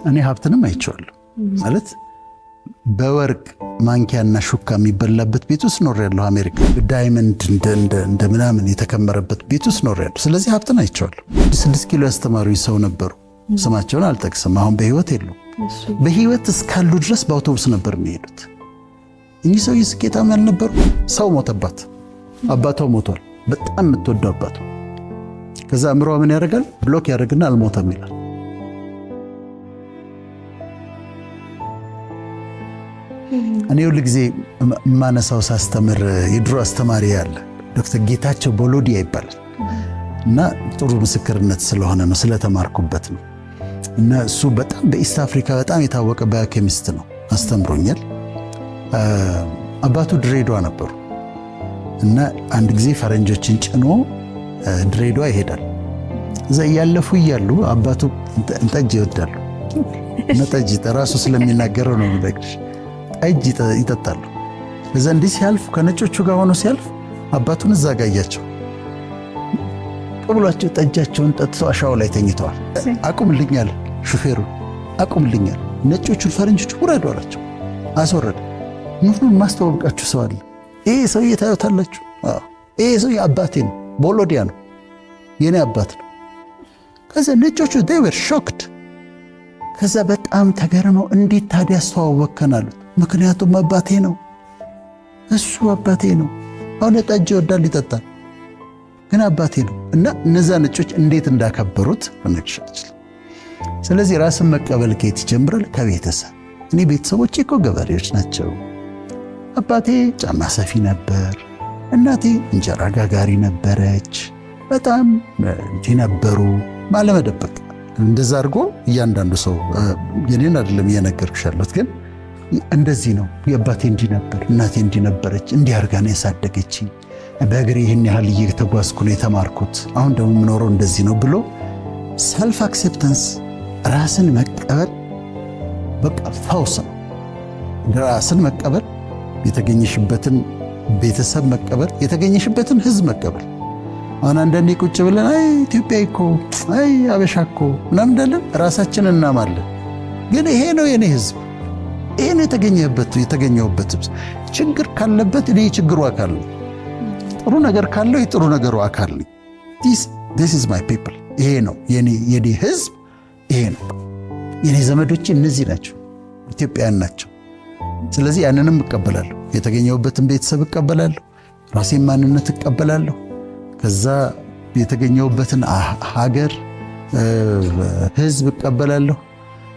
እኔ ሀብትንም አይቼዋለሁ ማለት በወርቅ ማንኪያና ሹካ የሚበላበት ቤት ውስጥ ኖሬያለሁ። አሜሪካ ዳይመንድ እንደ ምናምን የተከመረበት ቤት ውስጥ ኖሬያለሁ። ስለዚህ ሀብትን አይቼዋለሁ። 6 ኪሎ ያስተማሩኝ ሰው ነበሩ። ስማቸውን አልጠቅስም፣ አሁን በህይወት የሉም። በህይወት እስካሉ ድረስ በአውቶቡስ ነበር የሚሄዱት። እኚህ ሰው ስኬታማ ያልነበሩ። ሰው ሞተባት፣ አባቷ ሞቷል፣ በጣም የምትወደው አባቷ። ከዛ አእምሯ ምን ያደርጋል? ብሎክ ያደርግና አልሞተም ይላል። እኔ ሁሉ ጊዜ ማነሳው ሳስተምር የድሮ አስተማሪ ያለ ዶክተር ጌታቸው ቦሎዲያ ይባላል እና ጥሩ ምስክርነት ስለሆነ ነው ስለተማርኩበት ነው። እና እሱ በጣም በኢስት አፍሪካ በጣም የታወቀ ባዮኬሚስት ነው፣ አስተምሮኛል። አባቱ ድሬዳዋ ነበሩ እና አንድ ጊዜ ፈረንጆችን ጭኖ ድሬዳዋ ይሄዳል። እዛ እያለፉ እያሉ አባቱ ጠጅ ይወዳሉ እና ጠጅ ራሱ ስለሚናገረው ነው የሚነግርሽ። ጠጅ ይጠጣሉ። እዛ እንዲህ ሲያልፍ ከነጮቹ ጋር ሆኖ ሲያልፍ አባቱን እዛ ጋያቸው ብሏቸው ጠጃቸውን ጠጥተው አሻው ላይ ተኝተዋል። አቁምልኛል፣ ሹፌሩ አቁምልኛል። ነጮቹን ፈረንጆቹ ውረዱ አላቸው። አስወረደ። ምኑን ማስተዋወቃችሁ ሰው አለ። ይሄ ሰውዬ ታዩታላችሁ። ይሄ ሰውዬ አባቴ ነው፣ ቦሎዲያ ነው፣ የኔ አባት ነው። ከዛ ነጮቹ they were shocked። ከዛ በጣም ተገርመው እንዴት ታዲያ አስተዋወቅከን አሉት። ምክንያቱም አባቴ ነው፣ እሱ አባቴ ነው። አሁን ጠጅ ይወዳል ይጠጣል፣ ግን አባቴ ነው። እና እነዛ ነጮች እንዴት እንዳከበሩት ልነግርሽ አልችልም። ስለዚህ ራስን መቀበል ከየት ይጀምራል? ከቤተሰብ። እኔ ቤተሰቦቼ እኮ ገበሬዎች ናቸው። አባቴ ጫማ ሰፊ ነበር፣ እናቴ እንጀራ ጋጋሪ ነበረች። በጣም እንዲህ ነበሩ ባለመደበቅ። እንደዛ አድርጎ እያንዳንዱ ሰው የኔን አይደለም እየነገርኩሽ ያለሁት፣ ግን እንደዚህ ነው። የአባቴ እንዲህ ነበር፣ እናቴ እንዲህ ነበረች፣ እንዲህ አድርጋ ነው ያሳደገችኝ፣ በእግሬ ይህን ያህል እየተጓዝኩ ነው የተማርኩት፣ አሁን ደግሞ የምኖረው እንደዚህ ነው ብሎ ሰልፍ አክሴፕተንስ፣ ራስን መቀበል በቃ ፈውስ ነው። ራስን መቀበል፣ የተገኘሽበትን ቤተሰብ መቀበል፣ የተገኘሽበትን ህዝብ መቀበል። አሁን አንዳንዴ ቁጭ ብለን አይ ኢትዮጵያ እኮ አይ አበሻ እኮ ምናምን እንዳለን ራሳችንን እናማለን። ግን ይሄ ነው የኔ ህዝብ፣ ይሄ ነው የተገኘሁበት ህዝብ። ችግር ካለበት እኔ የችግሩ አካል ነኝ፣ ጥሩ ነገር ካለው የጥሩ ነገሩ አካል ነኝ። this is my people። ይሄ ነው የኔ ህዝብ፣ ይሄ ነው የኔ ዘመዶቼ፣ እነዚህ ናቸው፣ ኢትዮጵያውያን ናቸው። ስለዚህ ያንንም እቀበላለሁ፣ የተገኘሁበትን ቤተሰብ እቀበላለሁ፣ ራሴን ማንነት እቀበላለሁ። ከዛ የተገኘሁበትን ሀገር ህዝብ እቀበላለሁ።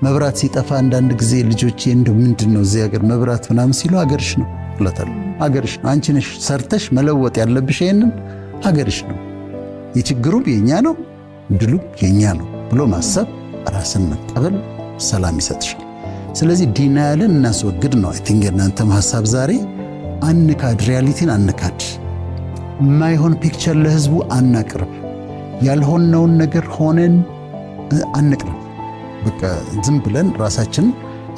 መብራት ሲጠፋ አንዳንድ ጊዜ ልጆቼ እንደው ምንድነው እዚህ ሀገር መብራት ምናምን ሲሉ ሀገርሽ ነው እላታለሁ። ሀገርሽ ነው፣ አንቺ ነሽ ሰርተሽ መለወጥ ያለብሽ፣ ይሄንን ሀገርሽ ነው፣ የችግሩም የኛ ነው፣ ድሉ የኛ ነው ብሎ ማሰብ፣ ራስን መቀበል ሰላም ይሰጥሻል። ስለዚህ ዲናያልን እናስወግድ ነው። አይ ቲንክ እናንተም ሐሳብ ዛሬ አንካድ፣ ሪያሊቲን አንካድ፣ የማይሆን ፒክቸር ለህዝቡ አናቅርብ፣ ያልሆነውን ነገር ሆነን አንቅርብ። በቃ ዝም ብለን ራሳችን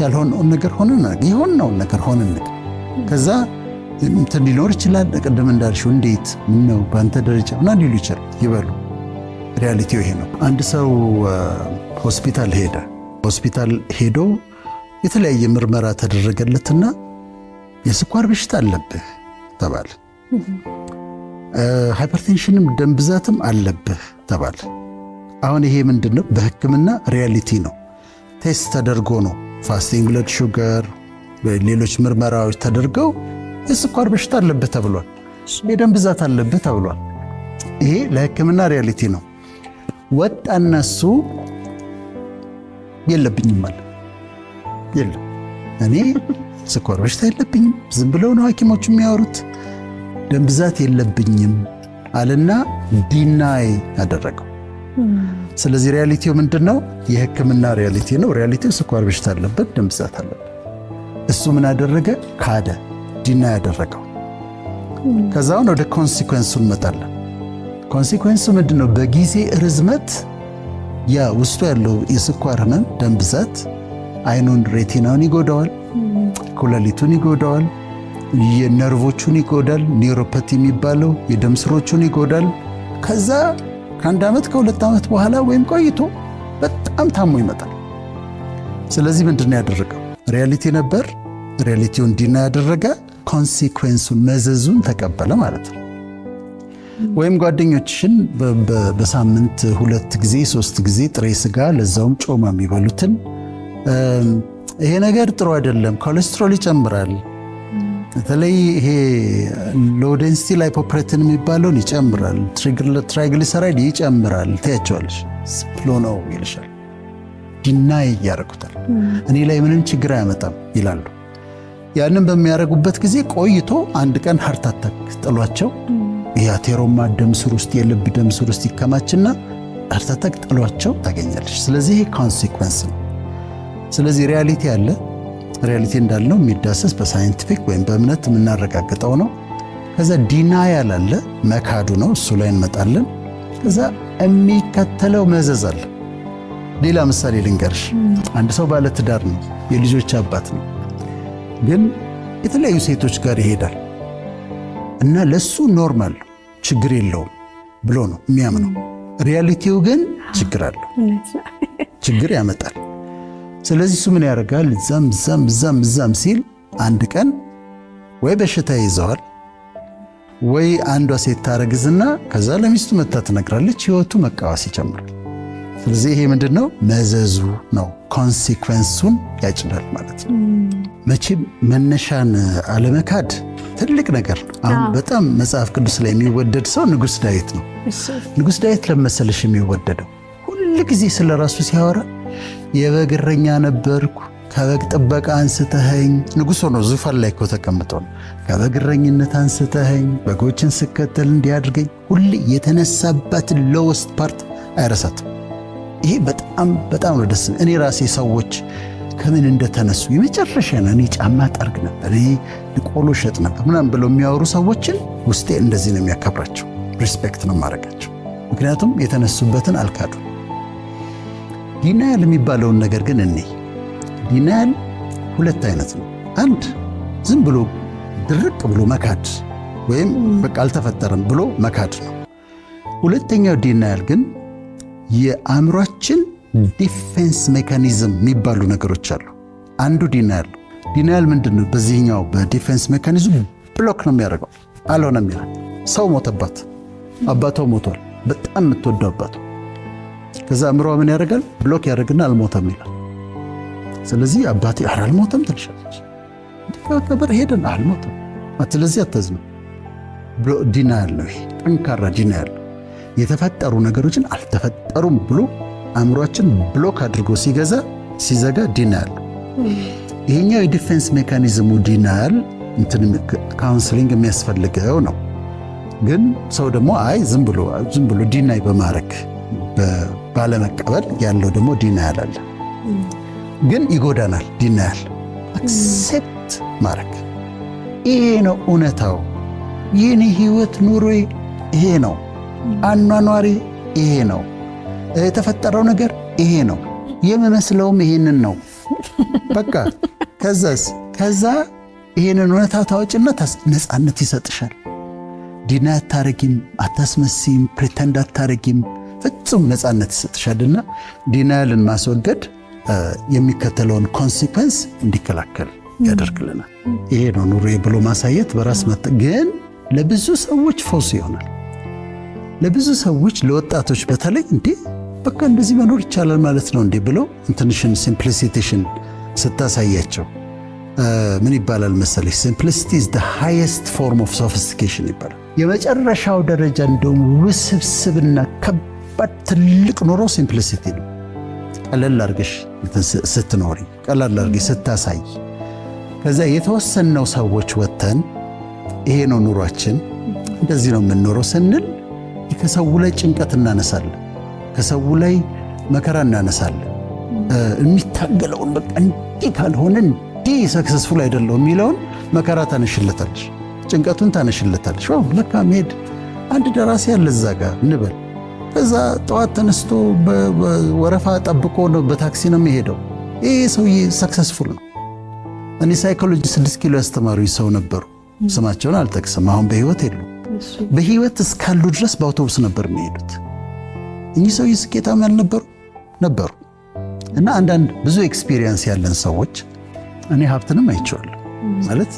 ያልሆነውን ነገር ሆነን የሆነውን ነገር ሆነን ንቅር። ከዛ እንትን ሊኖር ይችላል። ቅድም እንዳልሽው እንዴት ነው በአንተ ደረጃ እና ሊሉ ይችላል ይበሉ። ሪያሊቲው ይሄ ነው። አንድ ሰው ሆስፒታል ሄደ። ሆስፒታል ሄዶ የተለያየ ምርመራ ተደረገለትና የስኳር በሽታ አለብህ ተባለ። ሃይፐርቴንሽንም ደም ብዛትም አለብህ ተባለ። አሁን ይሄ ምንድነው? በህክምና ሪያሊቲ ነው። ቴስት ተደርጎ ነው ፋስቲንግ ብለድ ሹገር፣ ሌሎች ምርመራዎች ተደርገው የስኳር በሽታ አለብህ ተብሏል። የደም ብዛት አለብህ ተብሏል። ይሄ ለህክምና ሪያሊቲ ነው። ወጣና እሱ የለብኝም አለ። የለም እኔ ስኳር በሽታ የለብኝም፣ ዝም ብለው ነው ሐኪሞቹ የሚያወሩት፣ ደም ብዛት የለብኝም አለና ዲናይ አደረገው። ስለዚህ ሪያሊቲው ምንድነው? የህክምና ሪያሊቲ ነው። ሪያሊቲው ስኳር በሽታ አለበት፣ ደም ብዛት አለበት። እሱ ምን አደረገ? ካደ፣ ዲናይ ያደረገው። ከዛውን ወደ ኮንሲኩዌንሱ እንመጣለን። ኮንሲኩዌንሱ ምንድነው? በጊዜ ርዝመት ያ ውስጡ ያለው የስኳር ህመም፣ ደም ብዛት አይኑን ሬቲናውን ይጎዳዋል፣ ኩላሊቱን ይጎዳዋል፣ የነርቮቹን ይጎዳል፣ ኒውሮፓቲ የሚባለው የደም ስሮቹን ይጎዳል። ከዛ ከአንድ ዓመት ከሁለት ዓመት በኋላ ወይም ቆይቶ በጣም ታሞ ይመጣል። ስለዚህ ምንድነው ያደረገው? ሪያሊቲ ነበር፣ ሪያሊቲውን ዲና ያደረገ፣ ኮንሲኩዌንሱን መዘዙን ተቀበለ ማለት ነው። ወይም ጓደኞችሽን በሳምንት 2 ጊዜ 3 ጊዜ ጥሬ ስጋ ለዛውም ጮማ የሚበሉትን ይሄ ነገር ጥሩ አይደለም፣ ኮሌስትሮል ይጨምራል፣ በተለይ ይሄ ሎው ዴንሲቲ ላይፖፕሮቲን የሚባለውን ይጨምራል፣ ትራይግሊሰራይድ ይጨምራል ትያቸዋለሽ። ስፕሎ ነው ይልሻል። ዲናይ ያደርጉታል። እኔ ላይ ምንም ችግር አያመጣም ይላሉ። ያንን በሚያደርጉበት ጊዜ ቆይቶ አንድ ቀን ሃርት አታክ ጥሏቸው የአቴሮማ ደም ስር ውስጥ የልብ ደም ስር ውስጥ ይከማችና ሃርት አታክ ጥሏቸው ታገኛለች። ስለዚህ ይሄ ኮንሲኩዌንስ ነው። ስለዚህ ሪያሊቲ አለ። ሪያሊቲ እንዳልነው የሚዳሰስ በሳይንቲፊክ ወይም በእምነት የምናረጋግጠው ነው። ከዛ ዲናያል አለ፣ መካዱ ነው። እሱ ላይ እንመጣለን። ከዛ የሚከተለው መዘዝ አለ። ሌላ ምሳሌ ልንገርሽ። አንድ ሰው ባለ ትዳር ነው፣ የልጆች አባት ነው። ግን የተለያዩ ሴቶች ጋር ይሄዳል እና ለሱ ኖርማል ችግር የለውም ብሎ ነው የሚያምነው። ሪያሊቲው ግን ችግር አለው፣ ችግር ያመጣል። ስለዚህ እሱ ምን ያደርጋል? ዛም ሲል አንድ ቀን ወይ በሽታ ይዘዋል ወይ አንዷ ሴት ታረግዝና ከዛ ለሚስቱ መታ ትነግራለች፣ ህይወቱ መቃወስ ይጀምራል። ስለዚህ ይሄ ምንድነው? መዘዙ ነው። ኮንሲኩዌንሱን ያጭዳል ማለት ነው። መቼም መነሻን አለመካድ ትልቅ ነገር ነው። አሁን በጣም መጽሐፍ ቅዱስ ላይ የሚወደድ ሰው ንጉሥ ዳዊት ነው። ንጉሥ ዳዊት ለመሰለሽ የሚወደደው ሁል ጊዜ ስለ ራሱ ሲያወራ የበግ እረኛ ነበርኩ፣ ከበግ ጥበቃ አንስተኸኝ፣ ንጉሥ ሆኖ ዙፋን ላይ እኮ ተቀምጦ ነው። ከበግ እረኝነት አንስተኸኝ በጎችን ስከተል እንዲያድርገኝ፣ ሁሌ የተነሳባትን ሎወስት ፓርት አይረሳትም። ይሄ በጣም ነው ደስ። እኔ ራሴ ሰዎች ከምን እንደተነሱ የመጨረሻ ነው። እኔ ጫማ ጠርግ ነበር፣ እኔ ቆሎ ሸጥ ነበር ምናምን ብለው የሚያወሩ ሰዎችን ውስጤ እንደዚህ ነው የሚያከብራቸው፣ ሪስፔክት ነው ማድረጋቸው። ምክንያቱም የተነሱበትን አልካዱ። ዲናያል የሚባለውን ነገር ግን እኔ ዲናያል 2 አይነት ነው። አንድ ዝም ብሎ ድርቅ ብሎ መካድ ወይም በቃ አልተፈጠረም ብሎ መካድ ነው። ሁለተኛው ዲናያል ግን የአእምሯችን ዲፌንስ ሜካኒዝም የሚባሉ ነገሮች አሉ። አንዱ ዲናያል ምንድነው? በዚህኛው በዲፌንስ ሜካኒዝም ብሎክ ነው የሚያደርገው። አልሆነም ይላል። ሰው ሞተባት፣ አባቷ ሞቷል፣ በጣም የምትወደው አባቷ። ከዛ አእምሯ ምን ያደርጋል? ብሎክ ያደርግና አልሞተም ይላል። ስለዚህ አባቴ አልሞተም ትልሻለች፣ ከበር ሄደን አልሞተም፣ ስለዚህ አታዝንም። ዲናያል ነው ይሄ፣ ጠንካራ ዲናያል። የተፈጠሩ ነገሮችን አልተፈጠሩም ብሎ አእምሯችን ብሎክ አድርጎ ሲዘጋ ዲናያል። ይሄኛው የዲፌንስ ሜካኒዝሙ ዲናያል ካውንስሊንግ የሚያስፈልገው ነው። ግን ሰው ደግሞ አይ ዝም ብሎ ዲናይ በማድረግ ባለመቀበል ያለው ደግሞ ዲናያል አለ። ግን ይጎዳናል። ዲናያል አክሴፕት ማድረግ ይሄ ነው እውነታው፣ የኔ ህይወት ኑሮዬ ይሄ ነው፣ አኗኗሪ ይሄ ነው፣ የተፈጠረው ነገር ይሄ ነው፣ የምመስለውም ይሄንን ነው። በቃ ከዛ ይሄንን እውነታ ታወጭና ነፃነት ይሰጥሻል። ዲና አታረጊም፣ አታስመሲም፣ ፕሪተንድ አታረጊም፣ ፍጹም ነፃነት ይሰጥሻልና ዲናያልን ማስወገድ የሚከተለውን ኮንሲኩዌንስ እንዲከላከል ያደርግልናል። ይሄ ነው ኑሮዬ ብሎ ማሳየት በራስ ግን ለብዙ ሰዎች ፈውስ ይሆናል። ለብዙ ሰዎች ለወጣቶች በተለይ እንዴ በቃ እንደዚህ መኖር ይቻላል ማለት ነው እንዴ ብለው እንትንሽን ሲምፕሊሲቲሽን ስታሳያቸው ምን ይባላል መሰለሽ? ሲምፕሊሲቲ is the highest form of sophistication ይባላል። የመጨረሻው ደረጃ እንደውም ውስብስብና ከባድ ትልቅ ኑሮ ሲምፕሊሲቲ ነው። ቀለል አድርገሽ ስትኖሪ፣ ቀለል አድርገሽ ስታሳይ፣ ከዛ የተወሰነው ሰዎች ወተን ይሄ ነው ኑሯችን እንደዚህ ነው የምንኖረው ስንል ከሰው ላይ ጭንቀት እናነሳለን፣ ከሰው ላይ መከራ እናነሳለን። የሚታገለውን በቃ እንዲህ ካልሆነ እንዲህ ሰክሰስፉል አይደለም የሚለውን መከራ ታነሽለታለሽ፣ ጭንቀቱን ታነሽለታለሽ። ዋው ለካ መሄድ አንድ ደራሲ ያለ እዛ ጋር እንበል። ከዛ ጠዋት ተነስቶ በወረፋ ጠብቆ ነው በታክሲ ነው የሚሄደው። ይሄ ሰውዬ ሰክሰስፉል ነው። እኔ ሳይኮሎጂ 6 ኪሎ ያስተማሩኝ ሰው ነበሩ። ስማቸውን አልጠቅስም፣ አሁን በህይወት የሉ። በህይወት እስካሉ ድረስ በአውቶቡስ ነበር የሚሄዱት። እኚህ ሰውዬ ስኬታማ ያልነበሩ ነበሩ። እና አንዳንድ ብዙ ኤክስፒሪየንስ ያለን ሰዎች እኔ ሀብትንም አይቼዋለሁ ማለት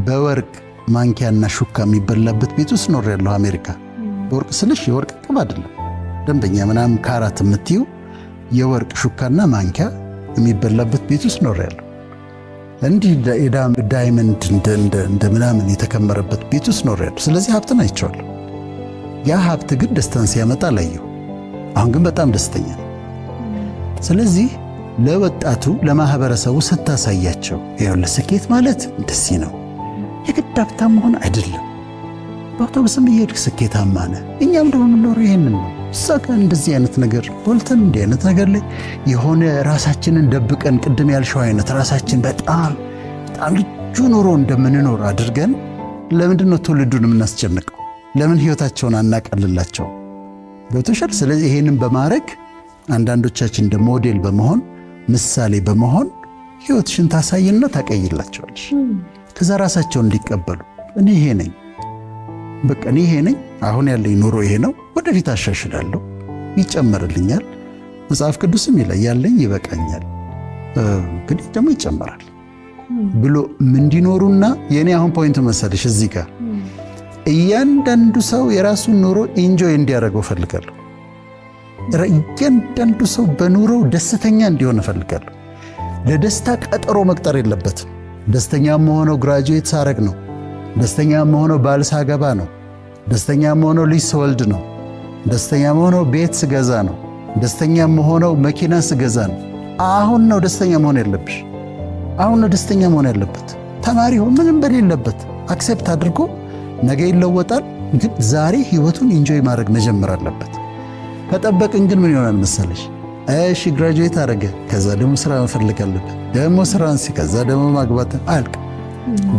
በወርቅ ማንኪያና ሹካ የሚበላበት ቤት ውስጥ ኖሬያለሁ። አሜሪካ በወርቅ ስልሽ የወርቅ ቅብ አይደለም ደንበኛ ምናምን ካራት የምትዩ የወርቅ ሹካና ማንኪያ የሚበላበት ቤት ውስጥ ኖሬያለሁ። እንዲህ ዳይመንድ እንደ ምናምን የተከመረበት ቤት ውስጥ ኖሬያለሁ። ስለዚህ ሀብትን አይቼዋለሁ። ያ ሀብት ግን ደስታን ሲያመጣ አላየሁ። አሁን ግን በጣም ደስተኛ ነው። ስለዚህ ለወጣቱ ለማህበረሰቡ ስታሳያቸው ይኸውልህ ስኬት ማለት እንደዚህ ነው፣ የግድ ሀብታም መሆን አይደለም። በአውቶቡስም እየሄድክ ስኬታማ ነህ። እኛም ደግሞ የምንኖረው ይሄንን ነው። እዛ ጋር እንደዚህ አይነት ነገር ቦልተን እንዲህ አይነት ነገር ላይ የሆነ ራሳችንን ደብቀን ቅድም ያልሽው አይነት ራሳችን በጣም ልጁ ኑሮ እንደምንኖር አድርገን ለምንድን ነው ትውልዱን የምናስጨንቀው? ለምን ህይወታቸውን አናቀልላቸው? ገብቶሻል? ስለዚህ ይሄንን በማድረግ አንዳንዶቻችን እንደ ሞዴል በመሆን ምሳሌ በመሆን ህይወትሽን ታሳይና ታቀይላቸዋለሽ። ከዛ ራሳቸውን እንዲቀበሉ እኔ ይሄ ነኝ፣ በቃ እኔ ይሄ ነኝ፣ አሁን ያለኝ ኑሮ ይሄ ነው፣ ወደፊት አሻሽላለሁ፣ ይጨመርልኛል። መጽሐፍ ቅዱስም ይላል ያለኝ ይበቃኛል፣ እንግዲህ ደግሞ ይጨመራል ብሎ እንዲኖሩና የኔ አሁን ፖይንቱ መሰለሽ እዚህ ጋር እያንዳንዱ ሰው የራሱን ኑሮ ኢንጆይ እንዲያደርገው ፈልጋለሁ። እያንዳንዱ ሰው በኑሮው ደስተኛ እንዲሆን እፈልጋለሁ። ለደስታ ቀጠሮ መቅጠር የለበትም። ደስተኛ መሆነው ግራጁዌት ሳረግ ነው። ደስተኛ መሆነው ባል ሳገባ ነው። ደስተኛ መሆነው ልጅ ስወልድ ነው። ደስተኛ መሆነው ቤት ስገዛ ነው። ደስተኛ መሆነው መኪና ስገዛ ነው። አሁን ነው ደስተኛ መሆን ያለብሽ። አሁን ነው ደስተኛ መሆን ያለበት። ተማሪ ሆኖ ምንም በሌለበት አክሴፕት አድርጎ ነገ ይለወጣል። ግን ዛሬ ህይወቱን ኢንጆይ ማድረግ መጀመር አለበት። ከጠበቅን ግን ምን ይሆናል መሰለሽ? እሺ ግራጁዌት አደረገ፣ ከዛ ደግሞ ስራ መፈለግ አለበት፣ ደግሞ ስራን ከዛ ደግሞ ማግባት አልቅ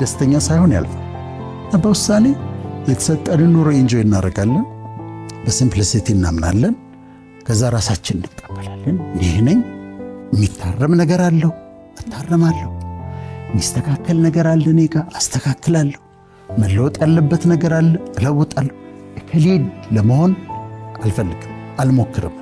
ደስተኛ ሳይሆን ያልፋል። በውሳኔ የተሰጠንን ኑሮ ኢንጆይ እናደርጋለን። በሲምፕሊሲቲ እናምናለን። ከዛ ራሳችን እንቀበላለን። ይህ ነኝ፣ የሚታረም ነገር አለው እታረማለሁ፣ የሚስተካከል ነገር አለ እኔ ጋር አስተካክላለሁ፣ መለወጥ ያለበት ነገር አለ እለውጣለሁ። እከሌ ለመሆን አልፈልግም፣ አልሞክርም።